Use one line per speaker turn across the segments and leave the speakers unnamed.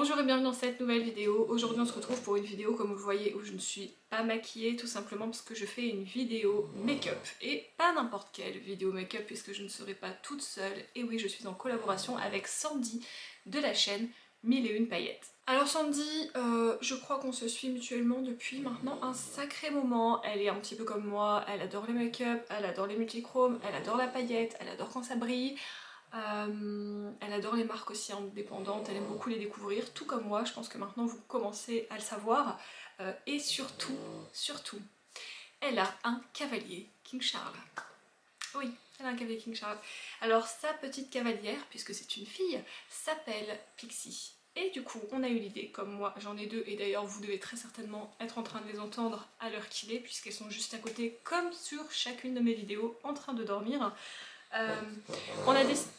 Bonjour et bienvenue dans cette nouvelle vidéo. Aujourd'hui on se retrouve pour une vidéo comme vous le voyez où je ne suis pas maquillée tout simplement parce que je fais une vidéo make-up. Et pas n'importe quelle vidéo make-up puisque je ne serai pas toute seule. Et oui, je suis en collaboration avec Sandy de la chaîne 1001 paillettes. Alors Sandy, je crois qu'on se suit mutuellement depuis maintenant un sacré moment. Elle est un petit peu comme moi, elle adore les make-up, elle adore les multichromes, elle adore la paillette, elle adore quand ça brille. Elle adore les marques aussi indépendantes, elle aime beaucoup les découvrir, tout comme moi, je pense que maintenant vous commencez à le savoir. Et surtout, elle a un cavalier King Charles. Oui, elle a un cavalier King Charles. Alors sa petite cavalière, puisque c'est une fille, s'appelle Pixie. Et du coup, on a eu l'idée, comme moi j'en ai deux, et d'ailleurs vous devez très certainement être en train de les entendre à l'heure qu'il est, puisqu'elles sont juste à côté, comme sur chacune de mes vidéos, en train de dormir. On a décidé...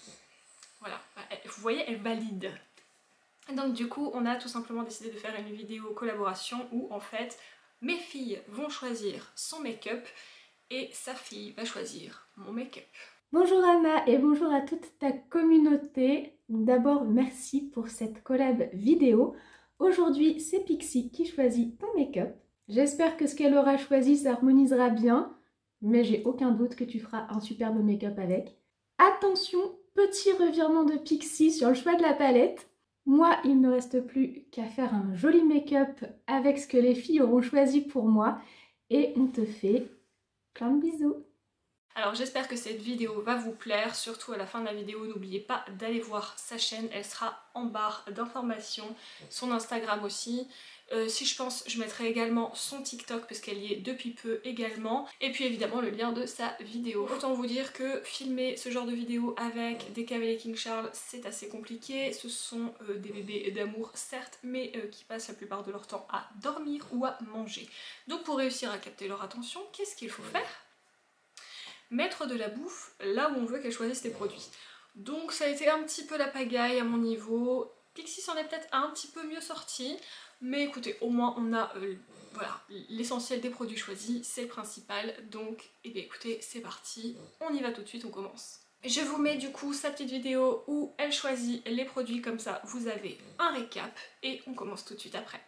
Voilà, vous voyez, elle valide. Et donc du coup, on a tout simplement décidé de faire une vidéo collaboration où en fait, mes filles vont choisir son make-up et sa fille va choisir mon make-up.
Bonjour Anna et bonjour à toute ta communauté. D'abord, merci pour cette collab vidéo. Aujourd'hui, c'est Pixie qui choisit ton make-up. J'espère que ce qu'elle aura choisi s'harmonisera bien, mais j'ai aucun doute que tu feras un superbe make-up avec. Attention, petit revirement de Pixie sur le choix de la palette. Moi, il ne me reste plus qu'à faire un joli make-up avec ce que les filles auront choisi pour moi. Et on te fait plein de bisous.
Alors j'espère que cette vidéo va vous plaire, surtout à la fin de la vidéo, n'oubliez pas d'aller voir sa chaîne, elle sera en barre d'informations, son Instagram aussi. Si je pense, je mettrai également son TikTok parce qu'elle y est depuis peu également. Et puis évidemment le lien de sa vidéo. Autant vous dire que filmer ce genre de vidéo avec des cavaliers King Charles, c'est assez compliqué. Ce sont des bébés d'amour certes, mais qui passent la plupart de leur temps à dormir ou à manger. Donc pour réussir à capter leur attention, qu'est-ce qu'il faut faire ? Mettre de la bouffe là où on veut qu'elle choisisse les produits. Donc ça a été un petit peu la pagaille à mon niveau. Pixie s'en est peut-être un petit peu mieux sorti, mais écoutez, au moins on a voilà, l'essentiel des produits choisis, c'est le principal. Donc eh bien écoutez, c'est parti, on y va tout de suite, on commence. Je vous mets du coup sa petite vidéo où elle choisit les produits, comme ça vous avez un récap et on commence tout de suite après.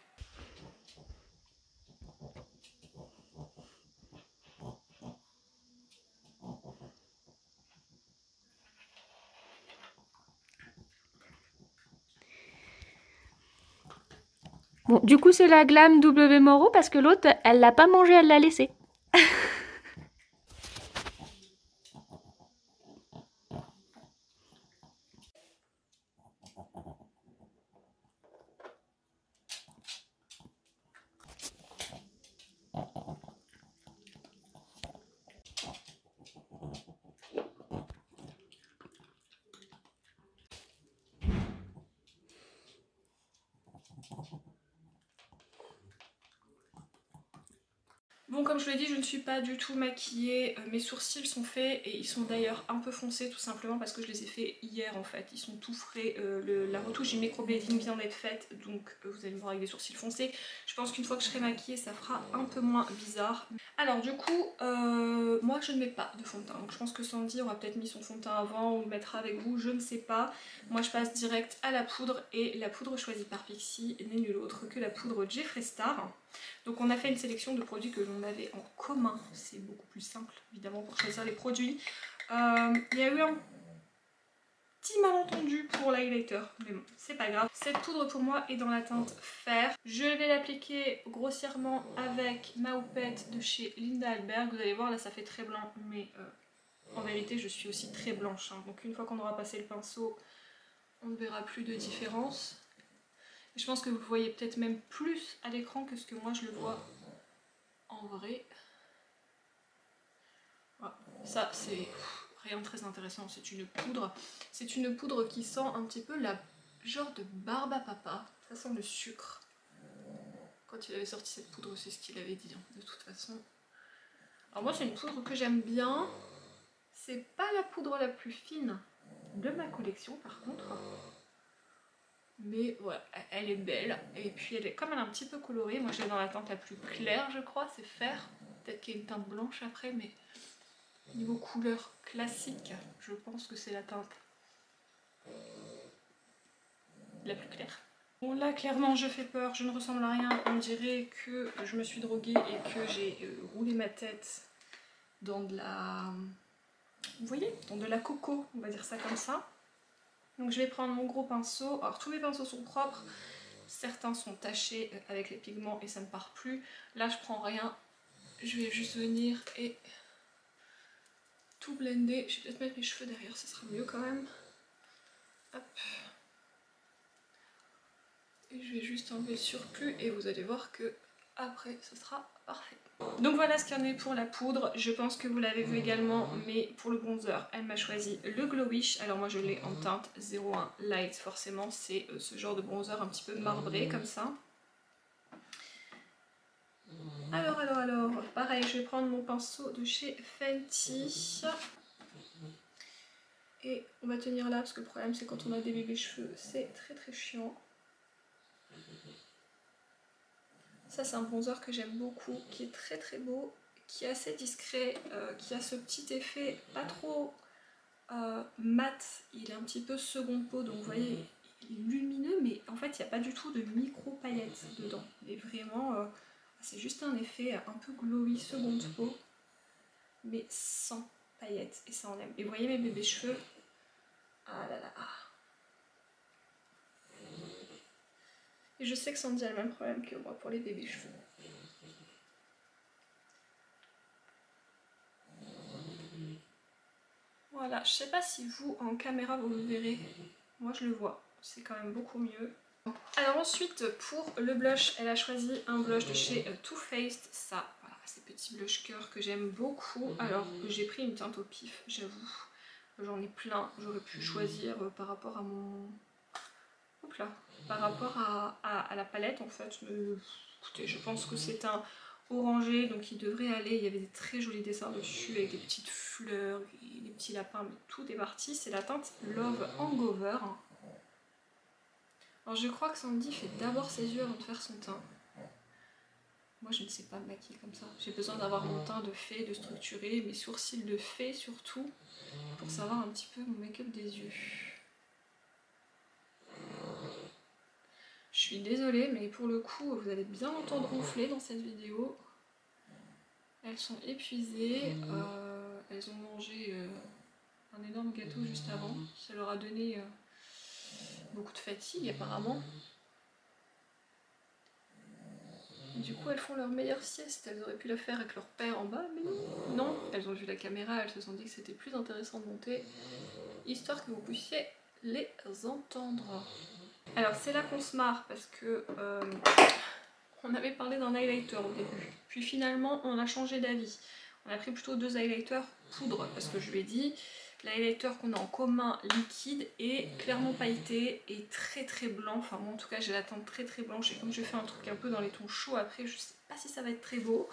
Bon, du coup, c'est la Glam W Moreau parce que l'autre, elle l'a pas mangé, elle l'a laissé.
Bon, comme je vous l'ai dit, je ne suis pas du tout maquillée, mes sourcils sont faits et ils sont d'ailleurs un peu foncés tout simplement parce que je les ai faits hier en fait, ils sont tout frais, la retouche du microblading vient d'être faite donc vous allez me voir avec des sourcils foncés. Je pense qu'une fois que je serai maquillée ça fera un peu moins bizarre. Alors du coup, moi je ne mets pas de fond de teint, donc je pense que Sandy aura peut-être mis son fond de teint avant ou le mettra avec vous, je ne sais pas. Moi je passe direct à la poudre et la poudre choisie par Pixie n'est nulle autre que la poudre Jeffree Star. Donc on a fait une sélection de produits que l'on avait en commun, c'est beaucoup plus simple évidemment pour choisir les produits. Il y a eu un petit malentendu pour l'highlighter, mais bon, c'est pas grave. Cette poudre pour moi est dans la teinte fer. Je vais l'appliquer grossièrement avec ma houppette de chez Linda Alberg. Vous allez voir là ça fait très blanc, mais en vérité je suis aussi très blanche. Hein. Donc une fois qu'on aura passé le pinceau, on ne verra plus de différence. Je pense que vous le voyez peut-être même plus à l'écran que ce que moi je le vois en vrai. Voilà. Ça c'est rien de très intéressant, c'est une poudre. C'est une poudre qui sent un petit peu la genre de barbe à papa. Ça sent le sucre. Quand il avait sorti cette poudre, c'est ce qu'il avait dit hein, de toute façon. Alors moi c'est une poudre que j'aime bien. C'est pas la poudre la plus fine de ma collection par contre. Mais voilà, elle est belle. Et puis elle est, comme elle est un petit peu colorée, moi je l'ai dans la teinte la plus claire je crois, c'est fer. Peut-être qu'il y a une teinte blanche après, mais niveau couleur classique, je pense que c'est la teinte la plus claire. Bon là clairement je fais peur, je ne ressemble à rien, on dirait que je me suis droguée et que j'ai roulé ma tête dans de la... Vous voyez, dans de la coco, on va dire ça comme ça. Donc je vais prendre mon gros pinceau, alors tous mes pinceaux sont propres, certains sont tachés avec les pigments et ça ne part plus. Là je prends rien, je vais juste venir et tout blender. Je vais peut-être mettre mes cheveux derrière, ça sera mieux quand même. Hop. Et je vais juste enlever le surplus et vous allez voir que après ce sera parfait. Donc voilà ce qu'il y en est pour la poudre, je pense que vous l'avez vu également, mais pour le bronzer, elle m'a choisi le Glowish. Alors moi je l'ai en teinte 01 Light, forcément c'est ce genre de bronzer un petit peu marbré comme ça. Alors, pareil, je vais prendre mon pinceau de chez Fenty. Et on va tenir là parce que le problème c'est quand on a des bébés cheveux, c'est très chiant. Ça c'est un bronzer que j'aime beaucoup, qui est très beau, qui est assez discret, qui a ce petit effet pas trop mat, il est un petit peu seconde peau, donc vous voyez, il est lumineux, mais en fait il n'y a pas du tout de micro paillettes dedans. Il est vraiment, c'est juste un effet un peu glowy seconde peau, mais sans paillettes, et ça on aime. Et vous voyez mes bébés cheveux, ah là là. Et je sais que Sandy a le même problème que moi pour les bébés cheveux. Voilà, je sais pas si vous, en caméra, vous le verrez. Moi, je le vois. C'est quand même beaucoup mieux. Alors ensuite, pour le blush, elle a choisi un blush de chez Too Faced. Ça, voilà, ces petits blush cœur que j'aime beaucoup. Alors, j'ai pris une teinte au pif, j'avoue. J'en ai plein. J'aurais pu choisir par rapport à mon... Oups là. Par rapport à la palette, en fait. Mais, écoutez, je pense que c'est un orangé, donc il devrait aller. Il y avait des très jolis dessins dessus avec des petites fleurs, des petits lapins, mais tout est parti. C'est la teinte Love Hangover. Alors je crois que Sandy fait d'abord ses yeux avant de faire son teint. Moi je ne sais pas me maquiller comme ça. J'ai besoin d'avoir mon teint de fée, de structurer, mes sourcils de fée surtout, pour savoir un petit peu mon make-up des yeux. Je suis désolée, mais pour le coup, vous allez bien entendre ronfler dans cette vidéo. Elles sont épuisées, elles ont mangé un énorme gâteau juste avant. Ça leur a donné beaucoup de fatigue apparemment. Du coup, elles font leur meilleure sieste. Elles auraient pu la faire avec leur père en bas, mais non. Non, elles ont vu la caméra, elles se sont dit que c'était plus intéressant de monter, histoire que vous puissiez les entendre. Alors, c'est là qu'on se marre parce que on avait parlé d'un highlighter au début. Puis finalement, on a changé d'avis. On a pris plutôt 2 highlighters poudre parce que je lui ai dit, l'highlighter qu'on a en commun liquide est clairement pailleté et très blanc. Enfin moi en tout cas j'ai la teinte très blanche et comme je fais un truc un peu dans les tons chauds après, je sais pas si ça va être très beau.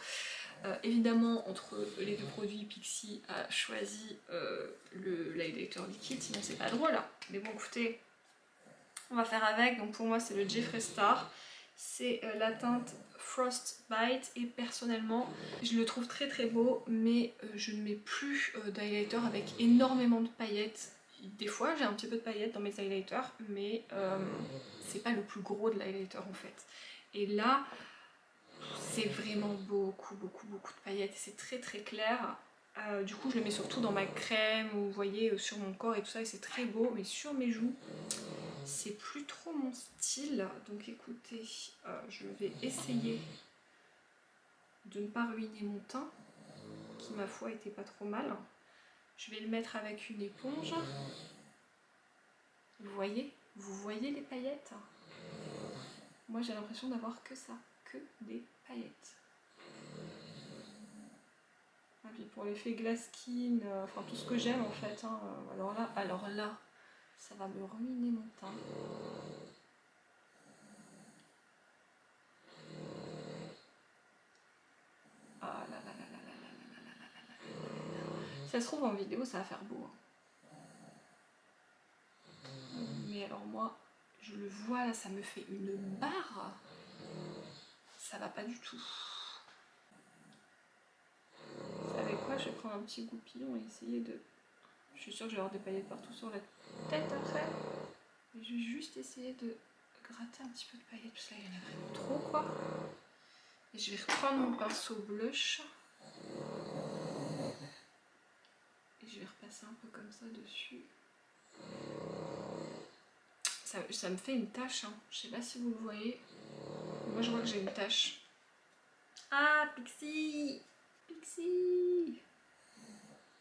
Évidemment entre les deux produits, Pixi a choisi l'highlighter liquide, sinon c'est pas drôle. Mais bon écoutez, on va faire avec. Donc pour moi c'est le Jeffree Star. C'est la teinte Frostbite et personnellement je le trouve très beau, mais je ne mets plus d'highlighter avec énormément de paillettes. Des fois j'ai un petit peu de paillettes dans mes highlighters, mais c'est pas le plus gros de l'highlighter en fait. Et là c'est vraiment beaucoup de paillettes, c'est très clair. Du coup je le mets surtout dans ma crème, ou vous voyez sur mon corps et tout ça, et c'est très beau, mais sur mes joues c'est plus trop mon style. Donc écoutez, je vais essayer de ne pas ruiner mon teint, qui ma foi était pas trop mal. Je vais le mettre avec une éponge. Vous voyez les paillettes? Moi j'ai l'impression d'avoir que ça, que des paillettes. Et puis pour l'effet glass skin, enfin tout ce que j'aime en fait, hein, alors là, ça va me ruiner mon teint. Ah là là là là là là là là là là. Si ça se trouve en vidéo ça va faire beau. Mais alors moi, je le vois là, ça me fait une barre. Ça va pas du tout. Vous savez quoi, je vais prendre un petit goupillon et essayer de... Je suis sûre que je vais avoir des paillettes partout sur la tête après. Et je vais juste essayer de gratter un petit peu de paillettes parce que là il y en a vraiment trop quoi. Et je vais reprendre mon pinceau blush. Et je vais repasser un peu comme ça dessus. Ça me fait une tache, hein. Je sais pas si vous le voyez. Moi je vois que j'ai une tache. Ah, Pixie! Pixie!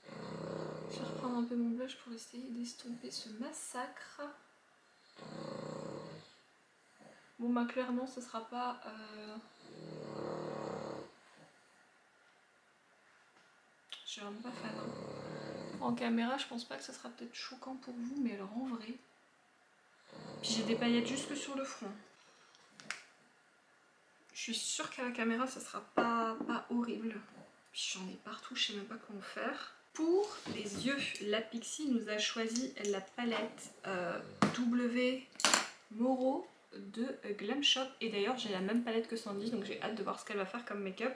Je vais reprendre un peu mon blush pour essayer d'estomper ce massacre. Bon bah clairement ce sera pas... Je suis vraiment pas fan. Hein. En caméra je pense pas que ce sera peut-être choquant pour vous, mais alors en vrai... Puis j'ai des paillettes jusque sur le front. Je suis sûre qu'à la caméra ça sera pas horrible. Puis j'en ai partout, je sais même pas comment faire. Pour les yeux, la Pixie nous a choisi la palette W Moro de Glam Shop. Et d'ailleurs j'ai la même palette que Sandy, donc j'ai hâte de voir ce qu'elle va faire comme make-up.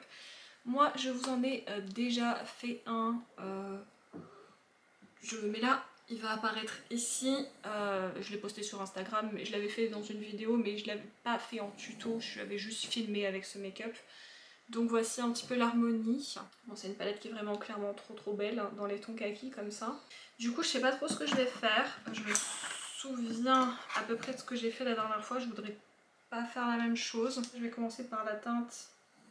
Moi je vous en ai déjà fait un. Je le mets là. Il va apparaître ici, je l'ai posté sur Instagram, mais je l'avais fait dans une vidéo, mais je ne l'avais pas fait en tuto, je l'avais juste filmé avec ce make-up. Donc voici un petit peu l'harmonie. Bon, c'est une palette qui est vraiment clairement trop belle, hein, dans les tons kaki comme ça. Du coup, je sais pas trop ce que je vais faire. Je me souviens à peu près de ce que j'ai fait la dernière fois, je voudrais pas faire la même chose. Je vais commencer par la teinte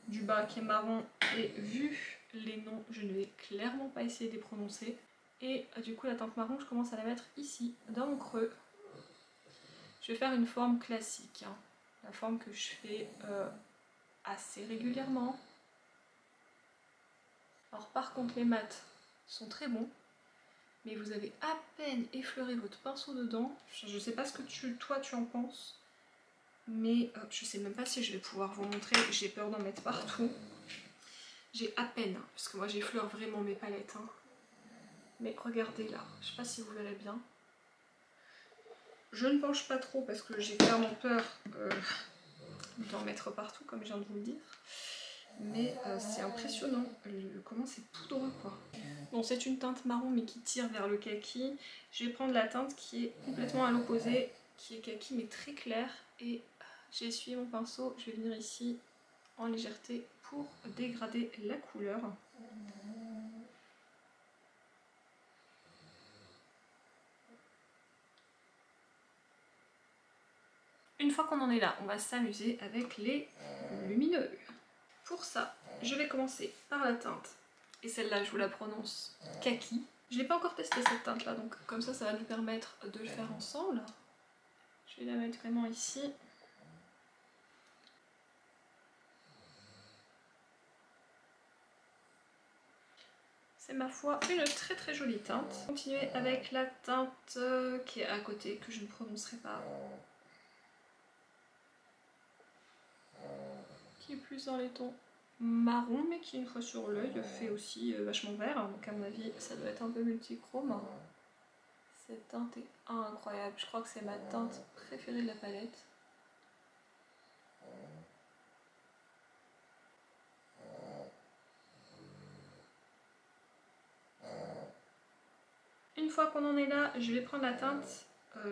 du bas qui est marron, et vu les noms, je ne vais clairement pas essayer de les prononcer. Et du coup la teinte marron je commence à la mettre ici dans mon creux. Je vais faire une forme classique, hein. La forme que je fais assez régulièrement. Alors par contre les mats sont très bons, mais vous avez à peine effleuré votre pinceau dedans. Je sais pas ce que toi tu en penses, mais je sais même pas si je vais pouvoir vous montrer, j'ai peur d'en mettre partout. J'ai à peine, parce que moi j'effleure vraiment mes palettes, hein. Mais regardez là, je sais pas si vous verrez bien. Je ne penche pas trop parce que j'ai clairement peur d'en mettre partout comme je viens de vous le dire. Mais c'est impressionnant comment c'est poudreux quoi. Bon, c'est une teinte marron mais qui tire vers le kaki. Je vais prendre la teinte qui est complètement à l'opposé, qui est kaki mais très claire. Et j'ai essuyé mon pinceau, je vais venir ici en légèreté pour dégrader la couleur. Une fois qu'on en est là, on va s'amuser avec les lumineux. Pour ça, je vais commencer par la teinte. Et celle-là, je vous la prononce kaki. Je n'ai pas encore testé cette teinte-là, donc comme ça, ça va nous permettre de le faire ensemble. Je vais la mettre vraiment ici. C'est ma foi une très jolie teinte. Continuer avec la teinte qui est à côté, que je ne prononcerai pas. Qui est plus dans les tons marron, mais qui une fois sur l'œil fait aussi vachement vert. Donc à mon avis, ça doit être un peu multichrome. Cette teinte est incroyable. Je crois que c'est ma teinte préférée de la palette. Une fois qu'on en est là, je vais prendre la teinte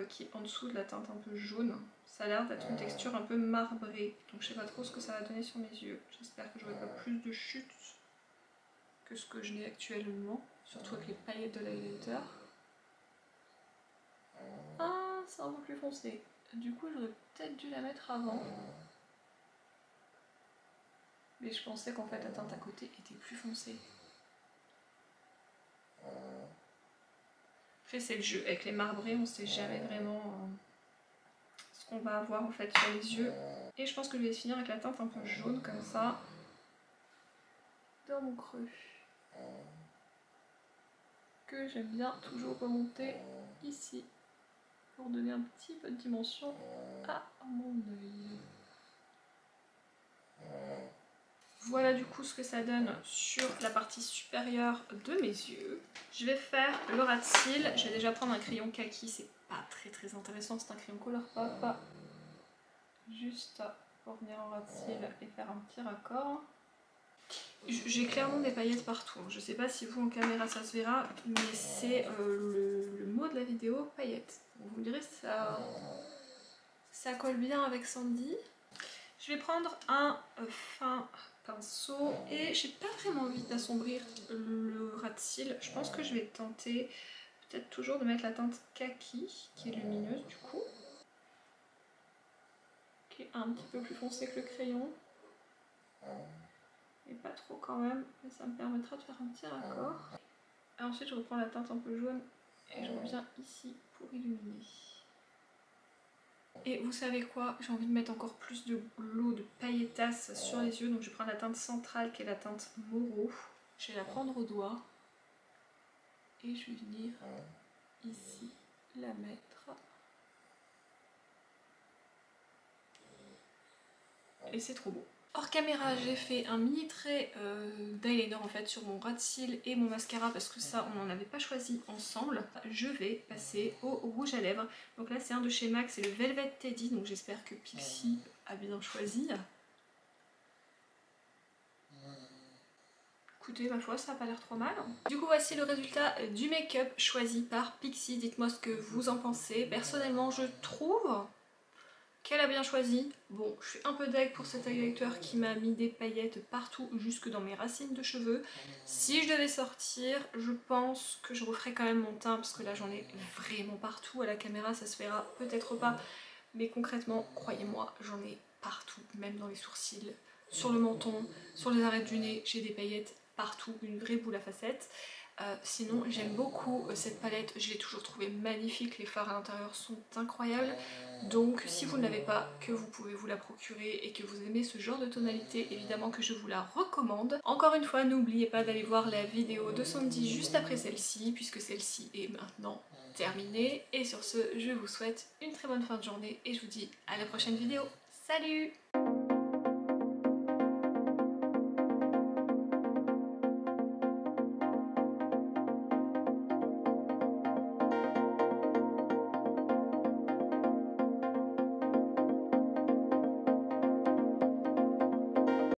qui est en dessous de la teinte un peu jaune. Ça a l'air d'être une texture un peu marbrée, donc je sais pas trop ce que ça va donner sur mes yeux. J'espère que j'aurai pas plus de chute que ce que je n'ai actuellement, surtout avec les paillettes de l'highlighter. Ah, c'est un peu plus foncé. Du coup, j'aurais peut-être dû la mettre avant. Mais je pensais qu'en fait la teinte à côté était plus foncée. Après c'est le jeu, avec les marbrés on sait jamais vraiment ce qu'on va avoir en fait sur les yeux. Et je pense que je vais finir avec la teinte un peu jaune comme ça, dans mon creux. Que j'aime bien toujours remonter ici, pour donner un petit peu de dimension à mon œil. Voilà du coup ce que ça donne sur la partie supérieure de mes yeux. Je vais faire le ras de cils. Je vais déjà prendre un crayon kaki, c'est pas très intéressant, c'est un crayon Colourpop. Juste pour venir en ras de cils et faire un petit raccord. J'ai clairement des paillettes partout. Je sais pas si vous en caméra ça se verra, mais c'est le mot de la vidéo, paillettes. Vous me direz Ça colle bien avec Sandy. Je vais prendre un fin pinceau et j'ai pas vraiment envie d'assombrir le ras de cils. Je pense que je vais tenter peut-être toujours de mettre la teinte kaki qui est lumineuse du coup. Qui est un petit peu plus foncé que le crayon. Et pas trop quand même, mais ça me permettra de faire un petit raccord. Et ensuite je reprends la teinte un peu jaune et je reviens ici pour illuminer. Et vous savez quoi, j'ai envie de mettre encore plus de glow, de paillettasse sur les yeux. Donc je vais prendre la teinte centrale qui est la teinte Moro. Je vais la prendre au doigt. Et je vais venir ici la mettre. Et c'est trop beau. Hors caméra, j'ai fait un mini trait d'eyeliner en fait sur mon ras de cils et mon mascara parce que ça on n'en avait pas choisi ensemble. Je vais passer au rouge à lèvres. Donc là c'est un de chez MAC, c'est le Velvet Teddy, donc j'espère que Pixie a bien choisi. Écoutez, ma foi, ça n'a pas l'air trop mal. Du coup, voici le résultat du make-up choisi par Pixie. Dites-moi ce que vous en pensez. Personnellement, je trouve qu'elle a bien choisi. Bon, je suis un peu deg pour cet highlighter qui m'a mis des paillettes partout, jusque dans mes racines de cheveux. Si je devais sortir, je pense que je referais quand même mon teint, parce que là j'en ai vraiment partout. À la caméra, ça se verra peut-être pas, mais concrètement, croyez-moi, j'en ai partout, même dans les sourcils, sur le menton, sur les arêtes du nez, j'ai des paillettes partout, une vraie boule à facettes. Sinon j'aime beaucoup cette palette, je l'ai toujours trouvée magnifique, les fards à l'intérieur sont incroyables. Donc si vous ne l'avez pas, que vous pouvez vous la procurer et que vous aimez ce genre de tonalité, évidemment que je vous la recommande. Encore une fois, n'oubliez pas d'aller voir la vidéo de Sandy juste après celle-ci, puisque celle-ci est maintenant terminée. Et sur ce, je vous souhaite une très bonne fin de journée et je vous dis à la prochaine vidéo. Salut!